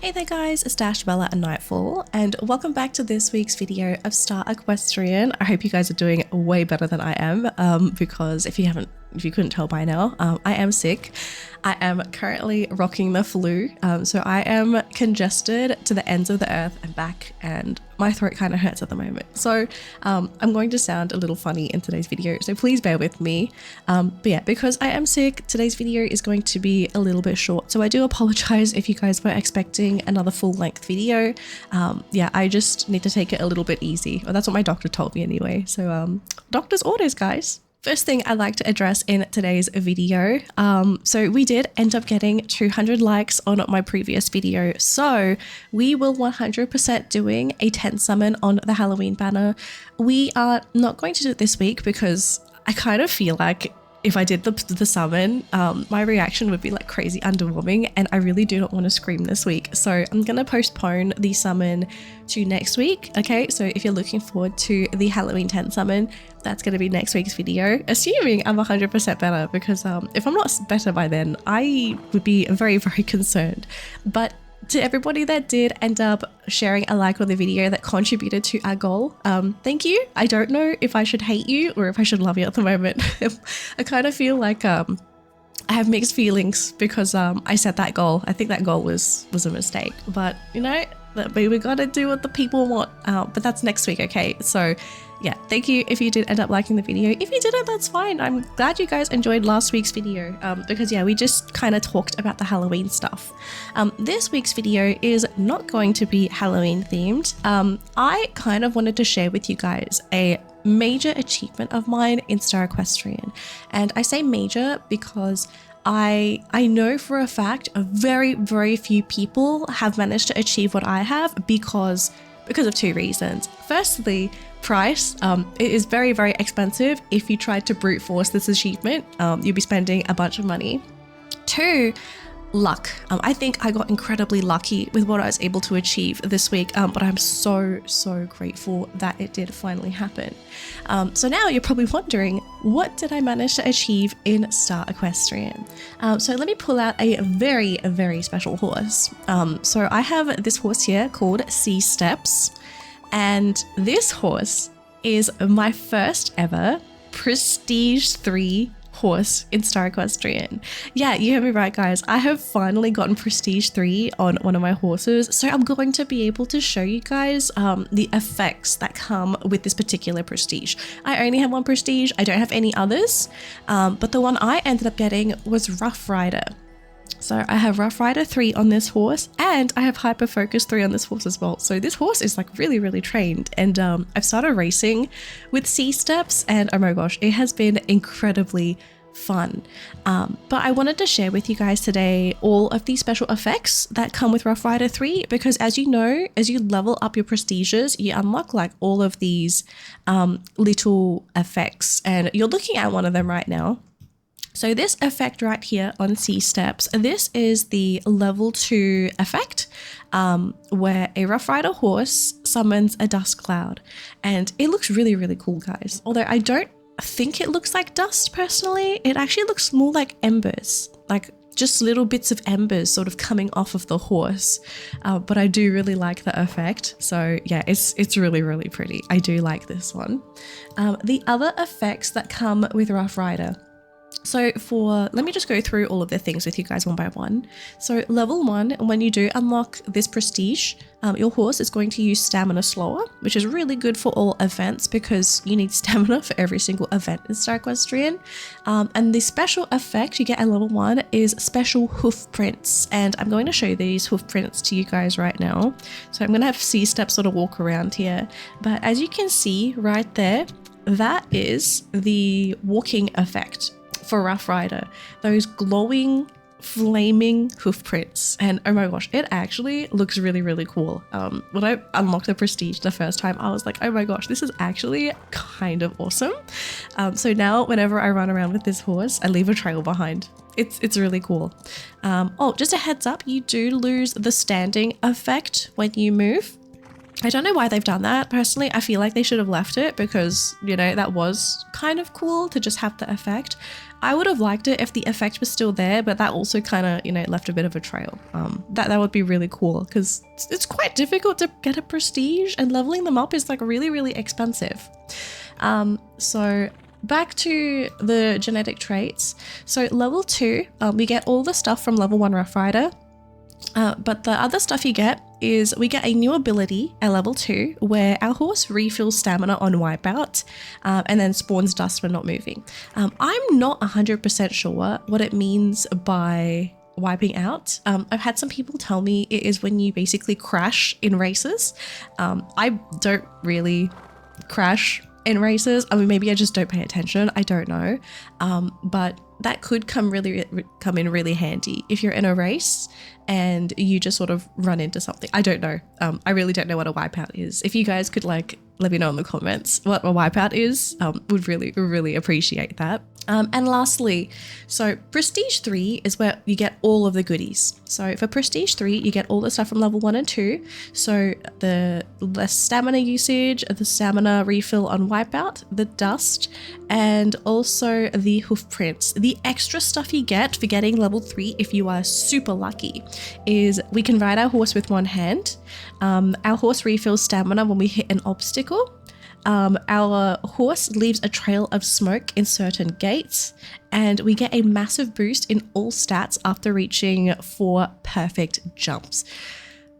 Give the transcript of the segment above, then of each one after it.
Hey there guys, it's Dashabella and Nightfall, and welcome back to this week's video of Star Equestrian. I hope you guys are doing way better than I am, because if you couldn't tell by now, I am sick. I am currently rocking the flu, so I am congested to the ends of the earth and back, and my throat kind of hurts at the moment. So I'm going to sound a little funny in today's video, so please bear with me. But yeah, because I am sick, today's video is going to be a little bit short, so I do apologize if you guys were expecting another full-length video. Yeah, I just need to take it a little bit easy. Well, that's what my doctor told me anyway, so doctor's orders, guys. First thing I'd like to address in today's video, so we did end up getting 200 likes on my previous video, so we will 100% doing a 10 summon on the Halloween banner. We are not going to do it this week because I kind of feel like if I did the summon, my reaction would be like crazy underwhelming, and I really do not want to scream this week. So I'm going to postpone the summon to next week. Okay, so if you're looking forward to the Halloween 10 summon, that's going to be next week's video, assuming I'm 100% better, because if I'm not better by then, I would be very, very concerned. But to everybody that did end up sharing a like on the video that contributed to our goal, thank you. I don't know if I should hate you or if I should love you at the moment. I kind of feel like I have mixed feelings because I set that goal. I think that goal was a mistake, but you know, we gotta do what the people want. But that's next week, okay? So yeah, thank you if you did end up liking the video. If you didn't, that's fine. I'm glad you guys enjoyed last week's video, because yeah, we just kind of talked about the Halloween stuff. This week's video is not going to be Halloween themed. I kind of wanted to share with you guys a major achievement of mine in Star Equestrian. And I say major because I know for a fact a very, very few people have managed to achieve what I have because of two reasons. Firstly, price. It is very, very expensive. If you tried to brute force this achievement, you'd be spending a bunch of money. Two, luck. I think I got incredibly lucky with what I was able to achieve this week, but I'm so grateful that it did finally happen. So now you're probably wondering, what did I manage to achieve in Star Equestrian? So let me pull out a very, very special horse. So I have this horse here called Sea Steps, and this horse is my first ever Prestige 3 horse in Star Equestrian. Yeah, you heard me right, guys. I have finally gotten Prestige 3 on one of my horses, so I'm going to be able to show you guys the effects that come with this particular Prestige. I only have one Prestige. I don't have any others, but the one I ended up getting was Rough Rider. So I have Rough Rider 3 on this horse, and I have Hyper Focus 3 on this horse as well. So this horse is like really, really trained, and I've started racing with Sea Steps, and oh my gosh, it has been incredibly fun. But I wanted to share with you guys today all of these special effects that come with Rough Rider 3, because as you know, as you level up your prestiges, you unlock like all of these little effects, and you're looking at one of them right now. So this effect right here on Sea Steps, this is the level 2 effect, where a Rough Rider horse summons a dust cloud, and it looks really, really cool, guys. Although I don't think it looks like dust personally, it actually looks more like embers, like just little bits of embers sort of coming off of the horse. But I do really like the effect. So yeah, it's really, really pretty. I do like this one. The other effects that come with Rough Rider. So let me just go through all of the things with you guys one by one. So level 1, when you do unlock this prestige, your horse is going to use stamina slower, which is really good for all events because you need stamina for every single event in Star Equestrian. And the special effect you get at level 1 is special hoof prints. And I'm going to show these hoof prints to you guys right now. So I'm going to have Sea Steps sort of walk around here. But as you can see right there, that is the walking effect for Rough Rider, those glowing, flaming hoof prints. And oh my gosh, it actually looks really, really cool. When I unlocked the Prestige the first time, I was like, oh my gosh, this is actually kind of awesome. So now whenever I run around with this horse, I leave a trail behind. It's really cool. Oh, just a heads up, you do lose the standing effect when you move. I don't know why they've done that. Personally, I feel like they should have left it because, you know, that was kind of cool to just have the effect. I would have liked it if the effect was still there, but that also kind of, you know, left a bit of a trail. That would be really cool because it's quite difficult to get a prestige, and leveling them up is like really, really expensive. So back to the genetic traits. So level 2, we get all the stuff from level 1 Rough Rider. But the other stuff you get is we get a new ability at level 2 where our horse refills stamina on wipeout and then spawns dust when not moving. I'm not 100% sure what it means by wiping out. I've had some people tell me it is when you basically crash in races. I don't really crash in races. I mean, maybe I just don't pay attention. I don't know. But that could come in really handy if you're in a race and you just sort of run into something. I don't know. I really don't know what a wipeout is. If you guys could like let me know in the comments what a wipeout is, would really appreciate that. And lastly, so Prestige 3 is where you get all of the goodies. So for Prestige 3, you get all the stuff from level 1 and 2. So the less stamina usage, the stamina refill on wipeout, the dust, and also the hoof prints. The extra stuff you get for getting level 3, if you are super lucky, is we can ride our horse with one hand. Our horse refills stamina when we hit an obstacle. Our horse leaves a trail of smoke in certain gates, and we get a massive boost in all stats after reaching 4 perfect jumps.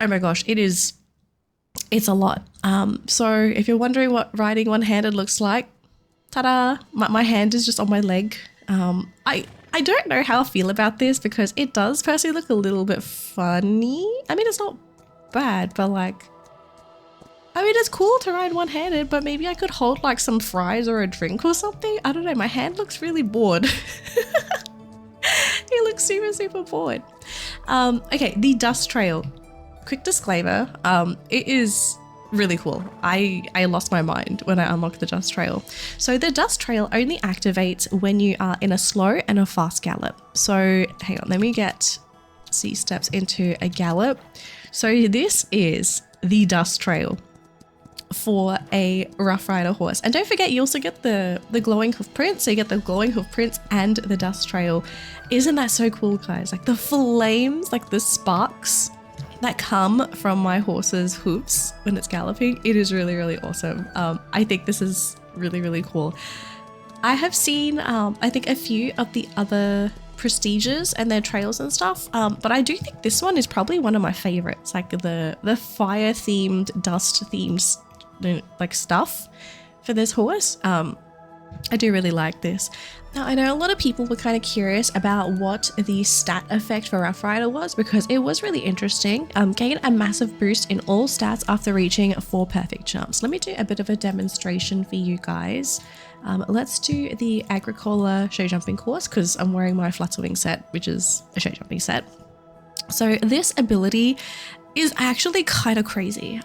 Oh my gosh, it's a lot. So if you're wondering what riding one-handed looks like, ta-da, my hand is just on my leg. I don't know how I feel about this because it does personally look a little bit funny. I mean, it's not bad, but like, I mean, it's cool to ride one-handed, but maybe I could hold like some fries or a drink or something. I don't know. My hand looks really bored. It looks super bored. Okay, the dust trail. Quick disclaimer. It is really cool. I lost my mind when I unlocked the dust trail. So the dust trail only activates when you are in a slow and a fast gallop. So hang on, let me get C steps into a gallop. So this is the dust trail for a Rough Rider horse. And don't forget, you also get the glowing hoof prints. So you get the glowing hoof prints and the dust trail. Isn't that so cool, guys? Like the flames, like the sparks that come from my horse's hoofs when it's galloping, it is really awesome. I think this is really cool. I have seen, I think, a few of the other prestiges and their trails and stuff, but I do think this one is probably one of my favorites, like the fire themed, dust themed like stuff for this horse. I do really like this. Now, I know a lot of people were kind of curious about what the stat effect for Rough Rider was because it was really interesting. Gain a massive boost in all stats after reaching 4 perfect jumps. Let me do a bit of a demonstration for you guys. Let's do the Agricola show jumping course because I'm wearing my Flutter Wing set, which is a show jumping set. So this ability is actually kind of crazy.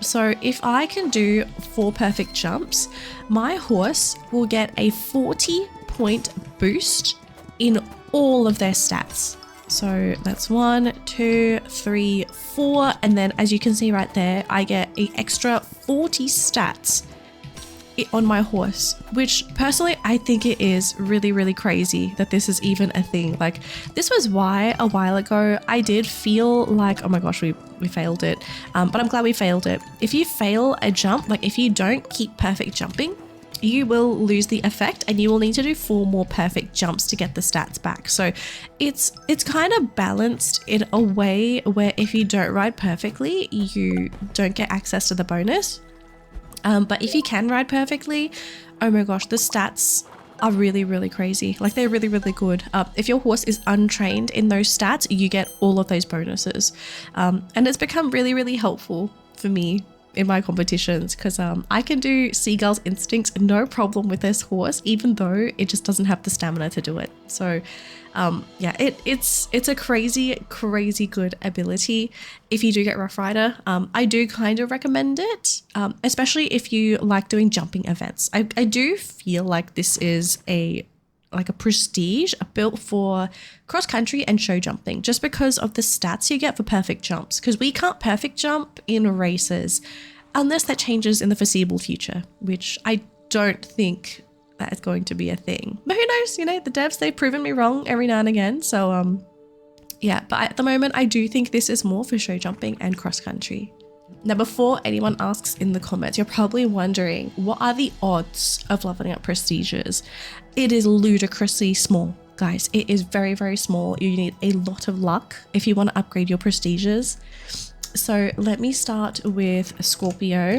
So if I can do 4 perfect jumps, my horse will get a 40-point boost in all of their stats. So that's 1, 2, 3, 4, and then as you can see right there, I get an extra 40 stats on my horse, which personally I think it is really crazy that this is even a thing. Like, this was why a while ago I did feel like, oh my gosh, we failed it, but I'm glad we failed it. If you fail a jump, like if you don't keep perfect jumping, you will lose the effect and you will need to do 4 more perfect jumps to get the stats back. So it's kind of balanced in a way where if you don't ride perfectly, you don't get access to the bonus. But if you can ride perfectly, oh my gosh, the stats are really crazy. Like, they're really good. If your horse is untrained in those stats, you get all of those bonuses. And it's become really helpful for me in my competitions because I can do Seagull's Instincts no problem with this horse, even though it just doesn't have the stamina to do it. So yeah, it's a crazy good ability. If you do get Rough Rider, I do kind of recommend it, especially if you like doing jumping events. I do feel like this is a prestige built for cross country and show jumping, just because of the stats you get for perfect jumps, because we can't perfect jump in races. unless that changes in the foreseeable future, which I don't think that is going to be a thing. But who knows, you know, the devs, they've proven me wrong every now and again. So yeah, but at the moment I do think this is more for show jumping and cross country. Now, before anyone asks in the comments, you're probably wondering, what are the odds of leveling up prestiges? It is ludicrously small, guys. It is very, very small. You need a lot of luck if you want to upgrade your prestiges. So let me start with Scorpio.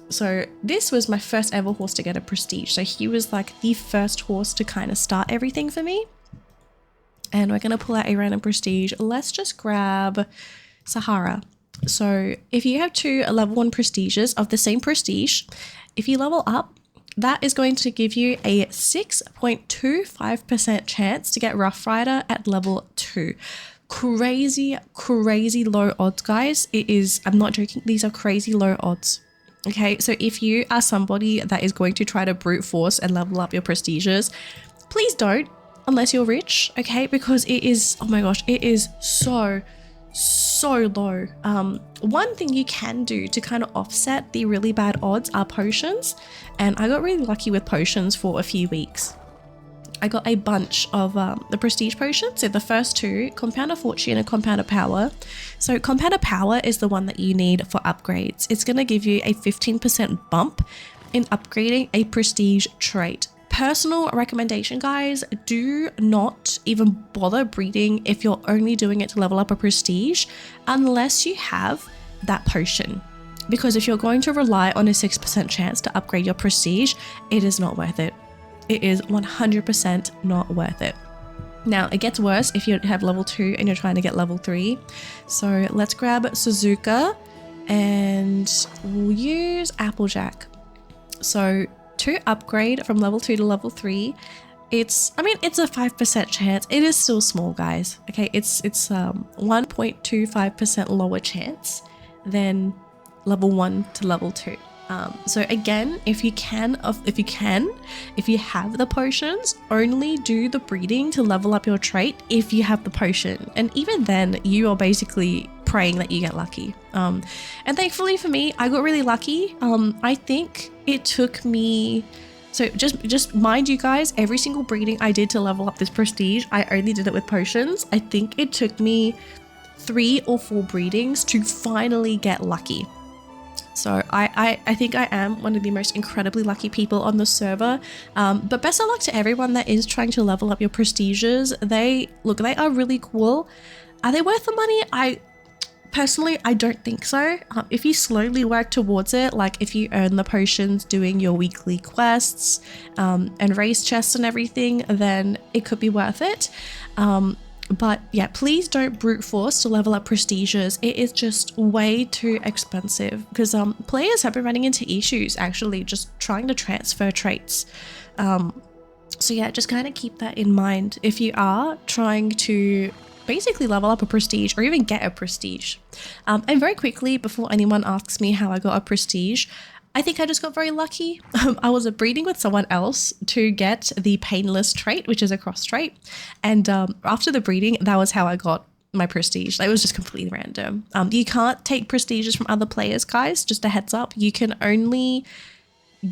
So this was my first ever horse to get a prestige. So he was like the first horse to kind of start everything for me. And we're going to pull out a random prestige. Let's just grab Sahara. So if you have two level 1 prestiges of the same prestige, if you level up, that is going to give you a 6.25% chance to get Rough Rider at level 2. Crazy, crazy low odds, guys. It is, I'm not joking, these are crazy low odds. Okay, so if you are somebody that is going to try to brute force and level up your prestiges, please don't, unless you're rich, okay? Because it is, oh my gosh, it is so low. One thing you can do to kind of offset the really bad odds are potions, and I got really lucky with potions for a few weeks. I got a bunch of the prestige potions. So the first two, Compounder Fortune and Compounder Power. So Compounder Power is the one that you need for upgrades. It's going to give you a 15% bump in upgrading a prestige trait. Personal recommendation, guys, do not even bother breeding if you're only doing it to level up a prestige unless you have that potion. Because if you're going to rely on a 6% chance to upgrade your prestige, it is not worth it. It is 100% not worth it. Now, it gets worse if you have level 2 and you're trying to get level 3. So let's grab Suzuka and we'll use Applejack. So to upgrade from level 2 to level 3, it's a 5% chance. It is still small, guys. Okay, it's 1.25% lower chance than level 1 to level 2. So again, if you have the potions, only do the breeding to level up your trait if you have the potion. And even then, you are basically praying that you get lucky. And thankfully for me, I got really lucky. I think it took me, so just mind you guys, every single breeding I did to level up this prestige, I only did it with potions. I think it took me 3 or 4 breedings to finally get lucky. So I think I am one of the most incredibly lucky people on the server. But best of luck to everyone that is trying to level up your prestiges. They are really cool. Are they worth the money? Personally, I don't think so. If you slowly work towards it, like if you earn the potions doing your weekly quests and race chests and everything, then it could be worth it. But yeah, please don't brute force to level up prestiges. It is just way too expensive because players have been running into issues actually just trying to transfer traits. So yeah, just kind of keep that in mind if you are trying to basically level up a prestige or even get a prestige. And very quickly, before anyone asks me how I got a prestige, I think I just got very lucky. I was breeding with someone else to get the painless trait, which is a cross trait. And after the breeding, that was how I got my prestige. It was just completely random. You can't take prestiges from other players, guys. Just a heads up. You can only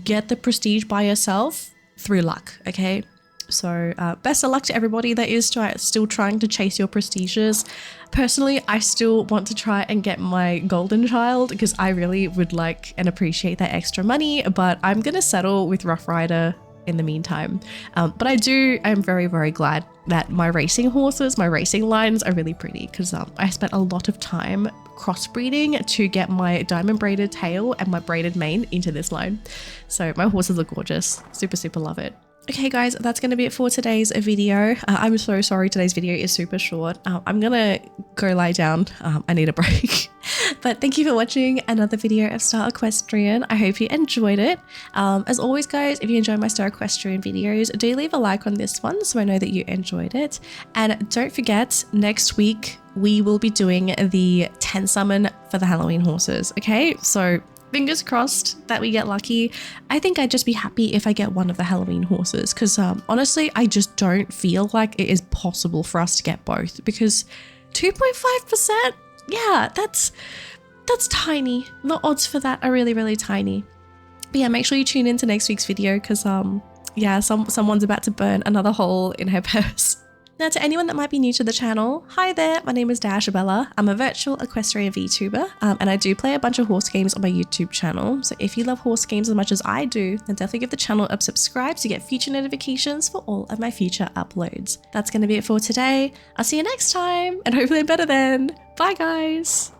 get the prestige by yourself through luck, okay? So best of luck to everybody that is still trying to chase your prestiges. Personally, I still want to try and get my golden child because I really would like and appreciate that extra money, but I'm going to settle with Rough Rider in the meantime. But I'm very, very glad that my racing horses, my racing lines are really pretty because I spent a lot of time crossbreeding to get my diamond braided tail and my braided mane into this line. So my horses are gorgeous. Super, super love it. Okay guys, that's going to be it for today's video. I'm so sorry today's video is super short. I'm gonna go lie down. I need a break. But thank you for watching another video of Star Equestrian. I hope you enjoyed it. As always guys, if you enjoy my Star Equestrian videos, do leave a like on this one so I know that you enjoyed it. And don't forget, next week we will be doing the 10 summon for the Halloween horses. Okay, so fingers crossed that we get lucky. I think I'd just be happy if I get one of the Halloween horses because honestly, I just don't feel like it is possible for us to get both because 2.5%, yeah, That's tiny. The odds for that are really, really tiny. But yeah, make sure you tune into next week's video because yeah, someone's about to burn another hole in her purse. Now, to anyone that might be new to the channel, hi there, my name is Dashabella. I'm a virtual equestrian VTuber, and I do play a bunch of horse games on my YouTube channel. So if you love horse games as much as I do, then definitely give the channel a subscribe to get future notifications for all of my future uploads. That's going to be it for today. I'll see you next time, and hopefully I'm better then. Bye, guys.